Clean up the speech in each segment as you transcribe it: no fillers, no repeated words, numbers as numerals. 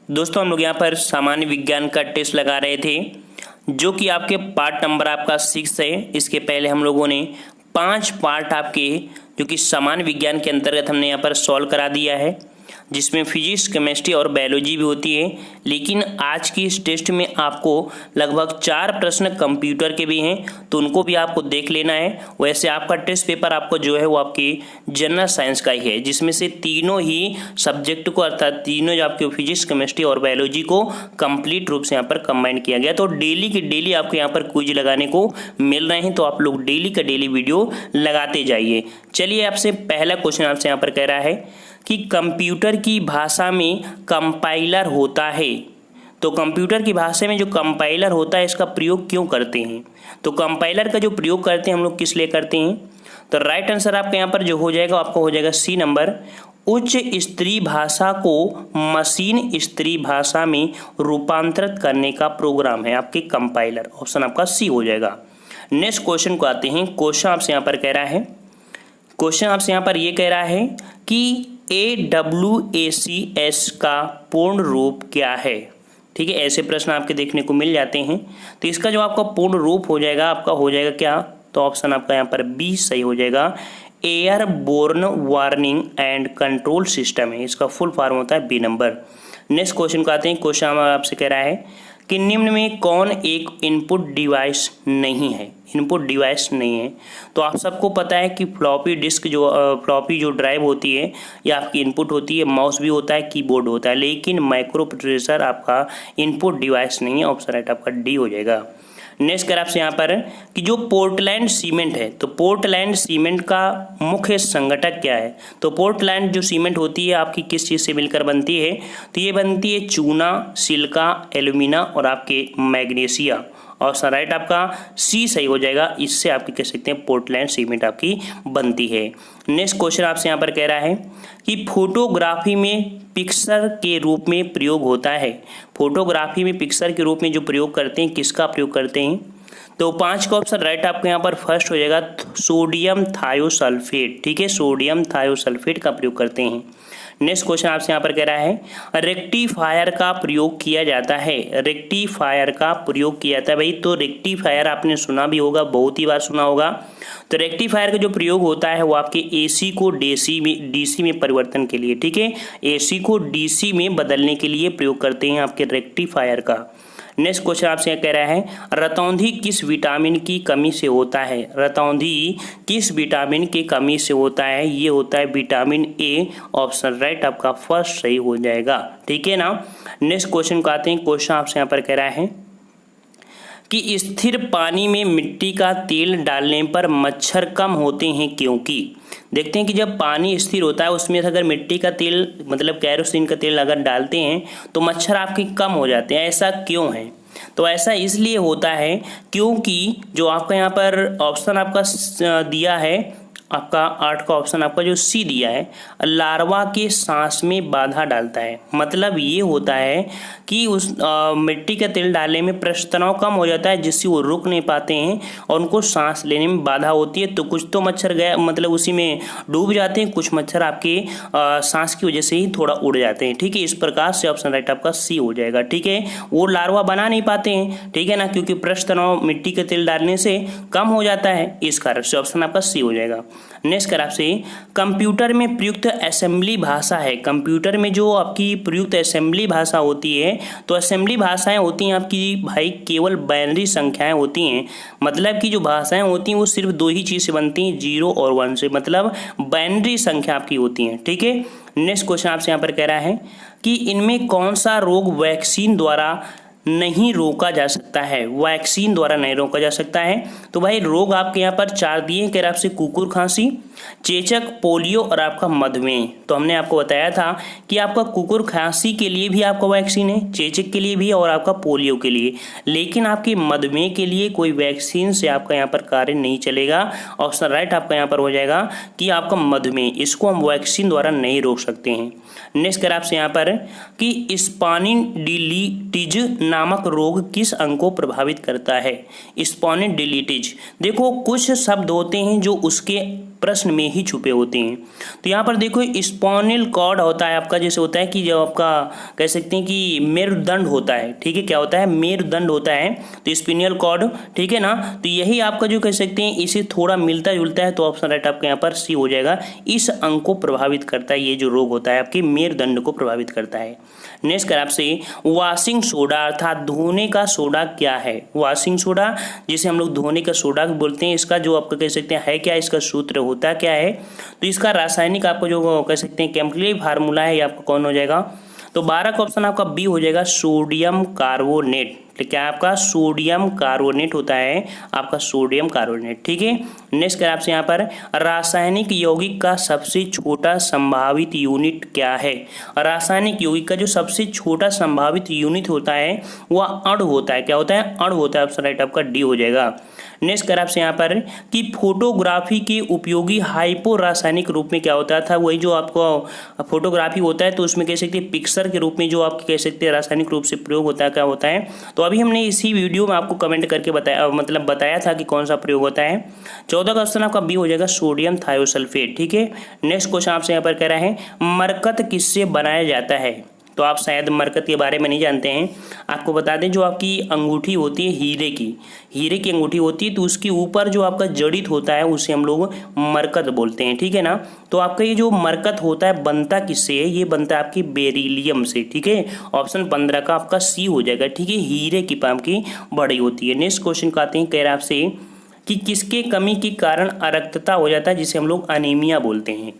दोस्तों हम लोग यहाँ पर सामान्य विज्ञान का टेस्ट लगा रहे थे जो कि आपके पार्ट नंबर आपका 6 है। इसके पहले हम लोगों ने 5 पार्ट आपके जो कि सामान्य विज्ञान के अंतर्गत हमने यहाँ पर सॉल्व करा दिया है, जिसमें फिजिक्स, केमिस्ट्री और बायोलॉजी भी होती है। लेकिन आज की इस टेस्ट में आपको लगभग 4 प्रश्न कंप्यूटर के भी हैं, तो उनको भी आपको देख लेना है। वैसे आपका टेस्ट पेपर आपको जो है वो आपकी जनरल साइंस का ही है, जिसमें से तीनों ही सब्जेक्ट को अर्थात तीनों जो आपके फिजिक्स, केमिस्ट्री और बायोलॉजी को कंप्लीट रूप से यहाँ पर कंबाइन किया गया। तो डेली की डेली आपको यहाँ पर क्विज लगाने को मिल रहे हैं, तो आप लोग डेली का डेली वीडियो लगाते जाइए। चलिए आपसे पहला क्वेश्चन आपसे यहाँ पर कह रहा है कि कंप्यूटर की भाषा में कंपाइलर होता है, तो कंप्यूटर की भाषा में जो कंपाइलर होता है इसका प्रयोग क्यों करते हैं? तो कंपाइलर का जो प्रयोग करते हैं हम लोग किस लिए करते हैं? तो राइट आंसर आपका यहाँ पर जो हो जाएगा आपका हो जाएगा सी नंबर, उच्च स्तरीय भाषा को मशीन स्तरीय भाषा में रूपांतरित करने का प्रोग्राम है आपके कंपाइलर। ऑप्शन आपका सी हो जाएगा। नेक्स्ट क्वेश्चन को आते हैं। क्वेश्चन आपसे यहाँ पर कह रहा है, क्वेश्चन आपसे यहाँ पर ये कह रहा है कि AWACS का पूर्ण रूप क्या है? ठीक है, ऐसे प्रश्न आपके देखने को मिल जाते हैं। तो इसका जो आपका पूर्ण रूप हो जाएगा आपका हो जाएगा क्या? तो ऑप्शन आपका यहाँ पर बी सही हो जाएगा। Airborne warning and control system है, इसका फुल फॉर्म होता है बी नंबर। नेक्स्ट क्वेश्चन को आते हैं। क्वेश्चन आपसे कह रहा है कि निम्न में कौन एक इनपुट डिवाइस नहीं है? इनपुट डिवाइस नहीं है, तो आप सबको पता है कि फ्लॉपी डिस्क जो फ्लॉपी जो ड्राइव होती है या आपकी इनपुट होती है, माउस भी होता है, कीबोर्ड होता है, लेकिन माइक्रो प्रोसेसर आपका इनपुट डिवाइस नहीं है। ऑप्शन राइट आपका डी हो जाएगा। नेक्स्ट कर आपसे यहाँ पर कि जो पोर्टलैंड सीमेंट है, तो पोर्टलैंड सीमेंट का मुख्य संगठक क्या है? तो पोर्टलैंड जो सीमेंट होती है आपकी किस चीज़ से मिलकर बनती है? तो ये बनती है चूना, सिलिका, एल्यूमिना और आपके मैग्नीशिया। ऑप्शन राइट आपका सी सही हो जाएगा। इससे आपकी कह सकते हैं पोर्टलैंड सीमेंट आपकी बनती है। नेक्स्ट क्वेश्चन आपसे यहाँ पर कह रहा है कि फोटोग्राफी में पिक्चर के रूप में प्रयोग होता है। फोटोग्राफी में पिक्चर के रूप में जो प्रयोग करते हैं किसका प्रयोग करते हैं? तो 5 का ऑप्शन राइट आपको यहाँ पर फर्स्ट हो जाएगा सोडियम थायोसल्फेट। ठीक है, सोडियम थायोसल्फेट का प्रयोग करते हैं। नेक्स्ट क्वेश्चन आपसे यहाँ पर कह रहा है रेक्टिफायर का प्रयोग किया जाता है। रेक्टिफायर का प्रयोग किया जाता है भाई, तो रेक्टिफायर आपने सुना भी होगा, बहुत ही बार सुना होगा। तो रेक्टिफायर का जो प्रयोग होता है वो आपके एसी को डीसी में परिवर्तन के लिए, ठीक है, एसी को डीसी में बदलने के लिए प्रयोग करते हैं आपके रेक्टिफायर का। नेक्स्ट क्वेश्चन आपसे कह रहा है रतौंधी किस विटामिन की कमी से होता है? रतौंधी किस विटामिन की कमी से होता है? ये होता है विटामिन ए। ऑप्शन राइट आपका फर्स्ट सही हो जाएगा। ठीक है ना। नेक्स्ट क्वेश्चन को आते हैं। क्वेश्चन आपसे यहाँ पर कह रहा है कि स्थिर पानी में मिट्टी का तेल डालने पर मच्छर कम होते हैं क्योंकि? देखते हैं कि जब पानी स्थिर होता है उसमें अगर मिट्टी का तेल मतलब कैरोसिन का तेल अगर डालते हैं तो मच्छर आपके कम हो जाते हैं। ऐसा क्यों है? तो ऐसा इसलिए होता है क्योंकि जो आपका यहाँ पर ऑप्शन आपका दिया है आपका 8 का ऑप्शन आपका जो सी दिया है, लार्वा के सांस में बाधा डालता है। मतलब ये होता है कि उस मिट्टी का तेल डालने में पृष्ठ तनाव कम हो जाता है, जिससे वो रुक नहीं पाते हैं और उनको सांस लेने में बाधा होती है। तो कुछ तो मच्छर गए मतलब उसी में डूब जाते हैं, कुछ मच्छर आपके सांस की वजह से ही थोड़ा उड़ जाते हैं। ठीक है, इस प्रकार से ऑप्शन राइट आपका सी हो जाएगा। ठीक है, वो लार्वा बना नहीं पाते हैं, ठीक है ना, क्योंकि पृष्ठ तनाव मिट्टी के तेल डालने से कम हो जाता है, इस कारण से ऑप्शन आपका सी हो जाएगा। नेक्स्ट कर आपसे कंप्यूटर में प्रयुक्त असेंबली भाषा है। कंप्यूटर में जो आपकी प्रयुक्त असेंबली भाषा होती है, तो असेंबली भाषाएं होती हैं आपकी भाई केवल बाइनरी संख्याएं होती हैं। मतलब कि जो भाषाएं होती हैं वो सिर्फ 2 ही चीज़ से बनती हैं, 0 और 1 से, मतलब बाइनरी संख्या आपकी होती हैं। ठीक है। नेक्स्ट क्वेश्चन आपसे यहाँ पर कह रहा है कि इनमें कौन सा रोग वैक्सीन द्वारा नहीं रोका जा सकता है? वैक्सीन द्वारा नहीं रोका जा सकता है। तो भाई रोग आपके यहाँ पर 4 दिए हैं, कह रहा आपसे कुकुर खांसी, चेचक, पोलियो और आपका मधुमेह। तो हमने आपको बताया था कि आपका कुकुर खांसी के लिए भी आपका वैक्सीन है, चेचक के लिए भी और आपका पोलियो के लिए, लेकिन आपके मधुमेह के लिए कोई वैक्सीन से आपका यहाँ पर कार्य नहीं चलेगा। ऑप्शन राइट आपका यहाँ पर हो जाएगा कि आपका मधुमेह, इसको हम वैक्सीन द्वारा नहीं रोक सकते हैं। नेक्स्ट कर आपसे यहाँ पर कि स्पॉन्डिलिटिस नामक रोग किस अंग को प्रभावित करता है? स्पॉन्डिलिटिस, देखो कुछ शब्द होते हैं जो उसके प्रश्न में ही छुपे होते हैं। तो यहाँ पर देखो स्पाइनल कॉर्ड होता है आपका, जैसे होता है कि जो आपका कह सकते हैं कि मेरुदंड होता है, ठीक है, क्या होता है, मेरुदंड होता है, तो स्पाइनल कॉर्ड, ठीक है ना। तो यही आपका जो कह सकते हैं इसे थोड़ा मिलता जुलता है, तो ऑप्शन राइट आपका यहाँ पर सी हो जाएगा। इस अंग को प्रभावित करता है, ये जो रोग होता है आपके मेरुदंड को प्रभावित करता है। नेक्स्ट कर आपसे वॉशिंग सोडा अर्थात धोने का सोडा क्या है। वॉशिंग सोडा जिसे हम लोग धोने का सोडा भी बोलते हैं, इसका जो आपका कह सकते हैं है क्या, इसका सूत्र होता क्या है, तो इसका रासायनिक आपको जो कह सकते हैं केमिकल फार्मूला है, ये आपका कौन हो जाएगा, तो 12 का ऑप्शन आपका बी हो जाएगा, सोडियम कार्बोनेट। तो क्या आपका सोडियम कार्बोनेट होता है, आपका सोडियम कार्बोनेट, ठीक है। नेक्स्ट कर आपसे यहाँ पर रासायनिक यौगिक का सबसे छोटा संभावित यूनिट क्या है। रासायनिक यौगिक का जो सबसे छोटा संभावित यूनिट होता है वह अणु होता है, क्या होता है, अणु होता है। ऑप्शन राइट आपका डी हो जाएगा। नेक्स्ट कर आपसे यहाँ पर कि फोटोग्राफी के उपयोगी हाइपो रासायनिक रूप में क्या होता था, वही जो आपको फोटोग्राफी होता है तो उसमें कह सकते हैं पिक्चर के रूप में जो आप कह सकते हैं रासायनिक रूप से प्रयोग होता है, क्या होता है, तो अभी हमने इसी वीडियो में आपको कमेंट करके बताया, मतलब बताया था कि कौन सा प्रयोग होता है। 14 का ऑप्शन आपका बी हो जाएगा, सोडियम थायोसल्फेट, ठीक है। नेक्स्ट क्वेश्चन आपसे यहाँ पर कह रहा है मरकत किससे बनाया जाता है, तो आप शायद मरकत के बारे में नहीं जानते हैं। आपको बता दें जो आपकी अंगूठी होती है हीरे की अंगूठी होती है, तो उसके ऊपर जो आपका जड़ित होता है उसे हम लोग मरकत बोलते हैं, ठीक है ना। तो आपका ये जो मरकत होता है बनता किससे है, ये बनता है आपकी बेरिलियम से, ठीक है। ऑप्शन 15 का आपका सी हो जाएगा, ठीक है। हीरे की पाम की बड़ी होती है। नेक्स्ट क्वेश्चन का आते हैं, कह रहा है आपसे कि किसके कमी के कारण अरक्तता हो जाता है, जिसे हम लोग अनीमिया बोलते हैं।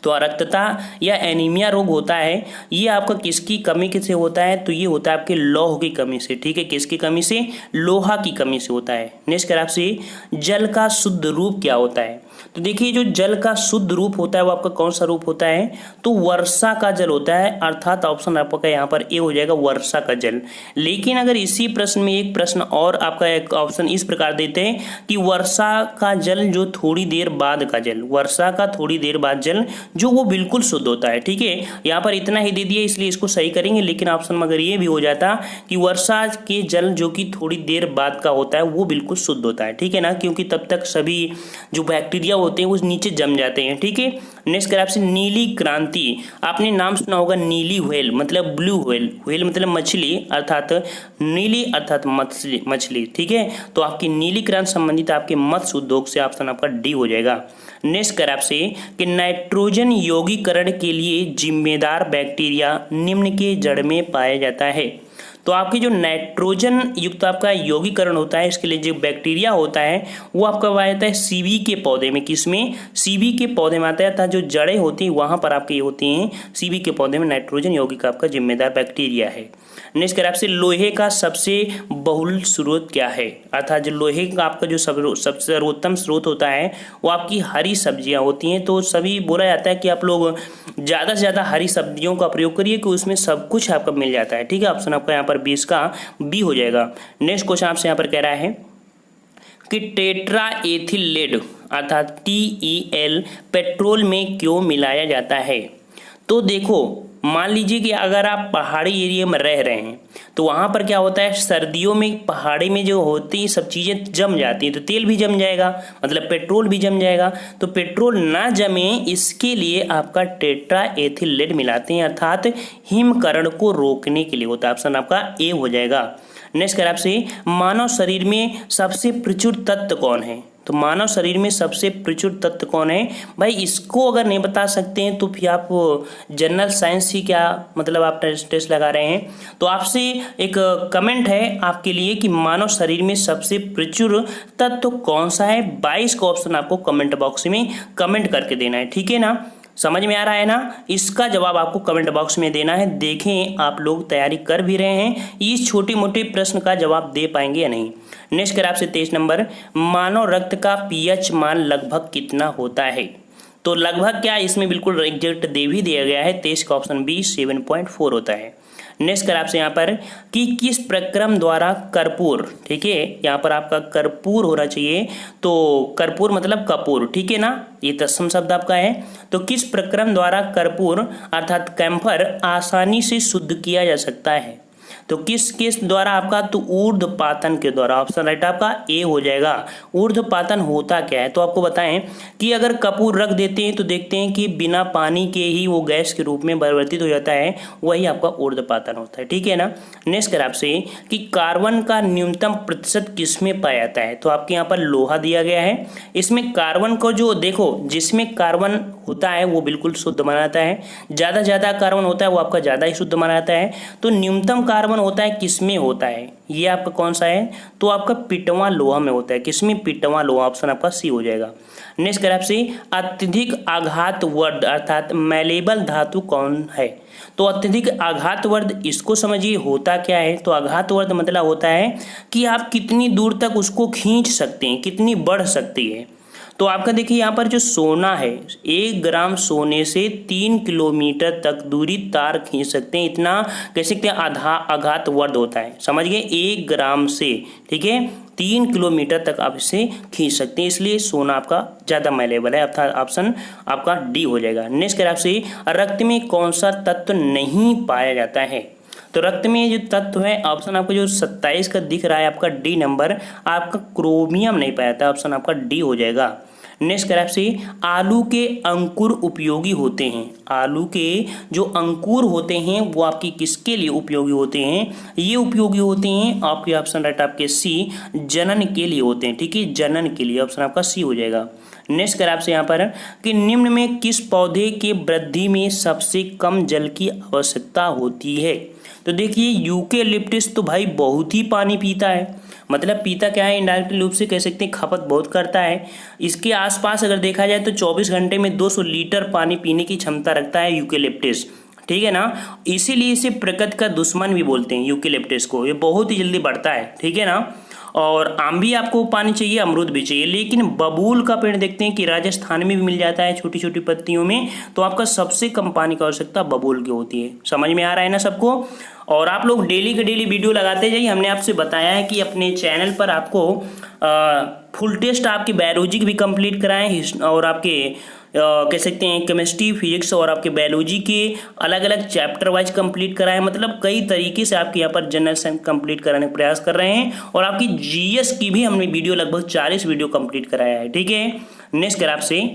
तो अरक्तता या एनीमिया रोग होता है, ये आपका किसकी कमी से होता है, तो ये होता है आपके लौह की कमी से, ठीक है। किसकी कमी से, लोहा की कमी से होता है। नेक्स्ट कर आपसे जल का शुद्ध रूप क्या होता है, तो देखिए जो जल का शुद्ध रूप होता है वो आपका कौन सा रूप होता है, तो वर्षा का जल होता है, अर्थात ऑप्शन आपका यहाँ पर ए हो जाएगा, वर्षा का जल। लेकिन अगर इसी प्रश्न में एक प्रश्न और आपका एक ऑप्शन इस प्रकार देते हैं कि वर्षा का जल जो थोड़ी देर बाद का जल, वर्षा का थोड़ी देर बाद जल जो वो बिल्कुल शुद्ध होता है, ठीक है। यहाँ पर इतना ही दे दिया इसलिए इसको सही करेंगे, लेकिन ऑप्शन में अगर ये भी हो जाता कि वर्षा के जल जो कि थोड़ी देर बाद का होता है वो बिल्कुल शुद्ध होता है, ठीक है ना, क्योंकि तब तक सभी जो बैक्टीरिया होते हैं वो नीचे जम जाते हैं, ठीक है। नेक्स्ट कर आपसे नीली क्रांति, आपने नाम सुना होगा नीली व्हेल मतलब ब्लू व्हेल, व्हेल मतलब मछली अर्थात नीली अर्थात मछली, ठीक है। तो आपकी नीली क्रांति संबंधित आपके मत्स्य उद्योग से ऑप्शन आपका डी हो जाएगा। नेक्स्ट कर आपसे कि नाइट्रोजन यौगीकरण के लिए जिम्मेदार बैक्टीरिया निम्न के जड़ में पाया जाता है। तो आपकी जो नाइट्रोजन युक्त आपका यौगीकरण होता है, इसके लिए जो बैक्टीरिया होता है वो आपका पाया जाता है सीबी के पौधे में, किसमें, सीबी के पौधे में आता है, अर्थात जो जड़ें होती हैं वहां पर आपकी होती हैं सीबी के पौधे में नाइट्रोजन यौगिक आपका जिम्मेदार बैक्टीरिया है। नेक्स्ट कर आपसे लोहे का सबसे बहुल स्रोत क्या है, अर्थात जो लोहे का आपका जो सबसे सर्वोत्तम स्रोत होता है वो आपकी हरी सब्जियां होती हैं। तो सभी बोला जाता है कि आप लोग ज़्यादा से ज़्यादा हरी सब्जियों का प्रयोग करिए कि उसमें सब कुछ आपका मिल जाता है, ठीक है। ऑप्शन आपका यहाँ पर 20 का बी हो जाएगा। नेक्स्ट क्वेश्चन आपसे यहाँ पर कह रहा है कि टेट्रा एथिलेट अर्थात TEL पेट्रोल में क्यों मिलाया जाता है। तो देखो मान लीजिए कि अगर आप पहाड़ी एरिया में रह रहे हैं तो वहाँ पर क्या होता है, सर्दियों में पहाड़ी में जो होती है सब चीज़ें जम जाती हैं, तो तेल भी जम जाएगा, मतलब पेट्रोल भी जम जाएगा। तो पेट्रोल ना जमे इसके लिए आपका टेट्रा एथिलेट मिलाते हैं, अर्थात हिमकरण को रोकने के लिए होता है। ऑप्शन आपका ए हो जाएगा। नेक्स्ट कर आपसे मानव शरीर में सबसे प्रचुर तत्व कौन है, तो मानव शरीर में सबसे प्रचुर तत्व कौन है भाई, इसको अगर नहीं बता सकते हैं तो फिर आप जनरल साइंस ही क्या मतलब आप टेस्ट लगा रहे हैं। तो आपसे एक कमेंट है आपके लिए कि मानव शरीर में सबसे प्रचुर तत्व कौन सा है, 22 का ऑप्शन आपको कमेंट बॉक्स में कमेंट करके देना है, ठीक है ना। समझ में आ रहा है ना, इसका जवाब आपको कमेंट बॉक्स में देना है। देखें आप लोग तैयारी कर भी रहे हैं, इस छोटे मोटे प्रश्न का जवाब दे पाएंगे या नहीं। नेक्स्ट कर आपसे 23 नंबर, मानव रक्त का pH मान लगभग कितना होता है। तो लगभग क्या, इसमें बिल्कुल एग्जैक्ट दे भी दिया गया है, 23 का ऑप्शन बी 7.4 होता है। नेक्स्ट कर आपसे यहाँ पर कि किस प्रक्रम द्वारा कर्पूर, ठीक है, यहाँ पर आपका कर्पूर होना चाहिए, तो कर्पूर मतलब कपूर, ठीक है ना, ये तत्सम शब्द आपका है। तो किस प्रक्रम द्वारा कर्पूर अर्थात कैम्फर आसानी से शुद्ध किया जा सकता है। तो किस द्वारा आपका, तो ऊर्ध्वपातन के द्वारा। ऑप्शन राइट आपका ए हो जाएगा। ऊर्ध्वपातन होता क्या है, तो आपको बताएं कि अगर कपूर रख देते हैं तो देखते हैं कि बिना पानी के ही वो गैस के रूप में परिवर्तित हो जाता है, वही आपका ऊर्ध्वपातन होता है। ठीक है ना। नेक्स्ट कर आपसे कि कार्बन का न्यूनतम प्रतिशत किसमें पाया जाता है, तो आपके यहाँ पर लोहा दिया गया है। इसमें कार्बन को जो देखो, जिसमें कार्बन होता है वो बिल्कुल शुद्ध माना जाता है, ज़्यादा कार्बन होता है वो आपका ज़्यादा ही शुद्ध माना जाता है। तो न्यूनतम कार्बन होता है किसमें होता है, ये आपका कौन सा है, तो आपका पिटवा लोहा में होता है। किसमें, पिटवा लोहा। ऑप्शन आपका सी हो जाएगा। नेक्स्ट कर आपसे अत्यधिक आघातवर्ध अर्थात मैलेबल धातु कौन है, तो अत्यधिक आघातवर्ध इसको समझिए होता क्या है। तो आघातवर्ध मतलब होता है कि आप कितनी दूर तक उसको खींच सकते हैं, कितनी बढ़ सकती है। तो आपका देखिए यहाँ पर जो सोना है, 1 ग्राम सोने से 3 किलोमीटर तक दूरी तार खींच सकते हैं, इतना कह सकते हैं आघातवर्ध होता है। समझ गए, 1 ग्राम से, ठीक है, 3 किलोमीटर तक आप इसे खींच सकते हैं, इसलिए सोना आपका ज़्यादा मैलेबल है, अर्थात ऑप्शन आपका डी हो जाएगा। नेक्स्ट कर आपसे रक्त में कौन सा तत्व नहीं पाया जाता है, तो रक्त में जो तत्व है, ऑप्शन आपका जो 27 का दिख रहा है आपका डी नंबर, आपका क्रोमियम नहीं पाया जाता, ऑप्शन आपका डी हो जाएगा। नेक्स्ट कर आपसे आलू के अंकुर उपयोगी होते हैं, आलू के जो अंकुर होते हैं वो आपकी किसके लिए उपयोगी होते हैं, ये उपयोगी होते हैं आपके, ऑप्शन राइट आपके सी, जनन के लिए होते हैं। ठीक है, जनन के लिए, ऑप्शन आपका सी हो जाएगा। नेक्स्ट कर आपसे यहाँ पर कि निम्न में किस पौधे के वृद्धि में सबसे कम जल की आवश्यकता होती है, तो देखिए यूकेलिप्टस तो भाई बहुत ही पानी पीता है, मतलब पीता क्या है, इनडायरेक्ट रूप से कह सकते हैं खपत बहुत करता है। इसके आसपास अगर देखा जाए तो 24 घंटे में 200 लीटर पानी पीने की क्षमता रखता है यूकेलिप्टस। ठीक है ना, इसीलिए इसे प्रकृति का दुश्मन भी बोलते हैं यूकेलिप्टस को, ये बहुत ही जल्दी बढ़ता है। ठीक है ना, और आम भी आपको पानी चाहिए, अमरूद भी चाहिए, लेकिन बबूल का पेड़ देखते हैं कि राजस्थान में भी मिल जाता है छोटी छोटी पत्तियों में, तो आपका सबसे कम पानी की आवश्यकता बबूल की होती है। समझ में आ रहा है ना सबको। और आप लोग डेली के डेली वीडियो लगाते जाइए। हमने आपसे बताया है कि अपने चैनल पर आपको फुल टेस्ट आपके बायोलॉजी भी कंप्लीट कराएं, और आपके कह सकते हैं केमिस्ट्री, फिजिक्स और आपके बायोलॉजी के अलग अलग चैप्टर वाइज कंप्लीट कराएं, मतलब कई तरीके से आपके यहाँ पर जनरल साइंस कंप्लीट कराने का प्रयास कर रहे हैं। और आपकी जीएस की भी हमने वीडियो लगभग 40 वीडियो कंप्लीट कराया है। ठीक है, नेक्स्ट कर आपसे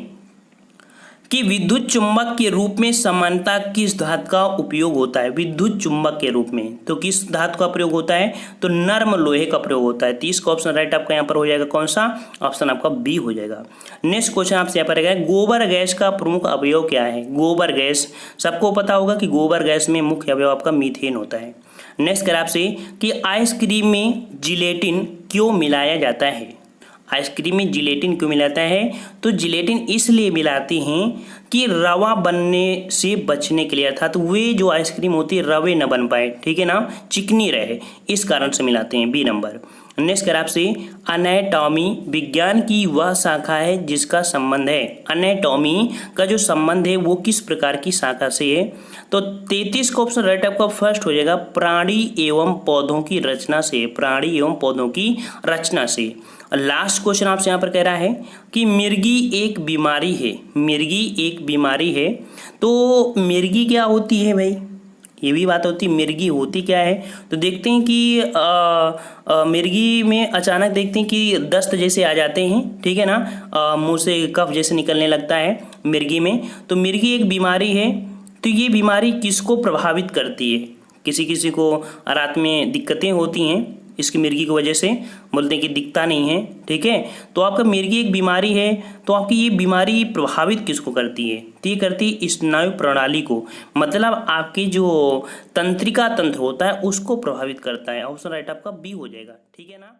कि विद्युत चुंबक के रूप में समानता किस धातु का उपयोग होता है, विद्युत चुंबक के रूप में तो किस धातु का प्रयोग होता है, तो नर्म लोहे का प्रयोग होता है। 30 का ऑप्शन राइट आपका यहाँ पर हो जाएगा, कौन सा, ऑप्शन आपका बी हो जाएगा। नेक्स्ट क्वेश्चन आपसे यहाँ पर है गोबर गैस का प्रमुख अवयव क्या है, गोबर गैस सबको पता होगा कि गोबर गैस में मुख्य अवयव आपका मीथेन होता है। नेक्स्ट कर आपसे कि आइसक्रीम में जिलेटिन क्यों मिलाया जाता है, आइसक्रीम में जिलेटिन क्यों मिलाता है, तो जिलेटिन इसलिए मिलाते हैं कि रवा बनने से बचने के लिए, अर्थात वे जो आइसक्रीम होती है रवे न बन पाए, ठीक है ना, चिकनी रहे, इस कारण से मिलाते हैं, बी नंबर। नेक्स्ट कर आपसे एनाटॉमी विज्ञान की वह शाखा है जिसका संबंध है, एनाटॉमी का जो संबंध है वो किस प्रकार की शाखा से है, तो 33 का ऑप्शन राइट आपका फर्स्ट हो जाएगा, प्राणी एवं पौधों की रचना से, प्राणी एवं पौधों की रचना से। लास्ट क्वेश्चन आपसे यहाँ पर कह रहा है कि मिर्गी एक बीमारी है, मिर्गी एक बीमारी है, तो मिर्गी क्या होती है भाई, ये भी बात होती है, मिर्गी होती क्या है, तो देखते हैं कि मिर्गी में अचानक देखते हैं कि दस्त जैसे आ जाते हैं, ठीक है ना, मुंह से कफ जैसे निकलने लगता है मिर्गी में, तो मिर्गी एक बीमारी है। तो ये बीमारी किसको प्रभावित करती है, किसी किसी को रात में दिक्कतें होती हैं इसकी मिर्गी की वजह से, बोलते हैं कि दिखता नहीं है, ठीक है, तो आपका मिर्गी एक बीमारी है, तो आपकी ये बीमारी प्रभावित किसको करती है, तो ये करती है स्नायु प्रणाली को, मतलब आपकी जो तंत्रिका तंत्र होता है उसको प्रभावित करता है। ऑप्शन राइट आपका बी हो जाएगा, ठीक है ना।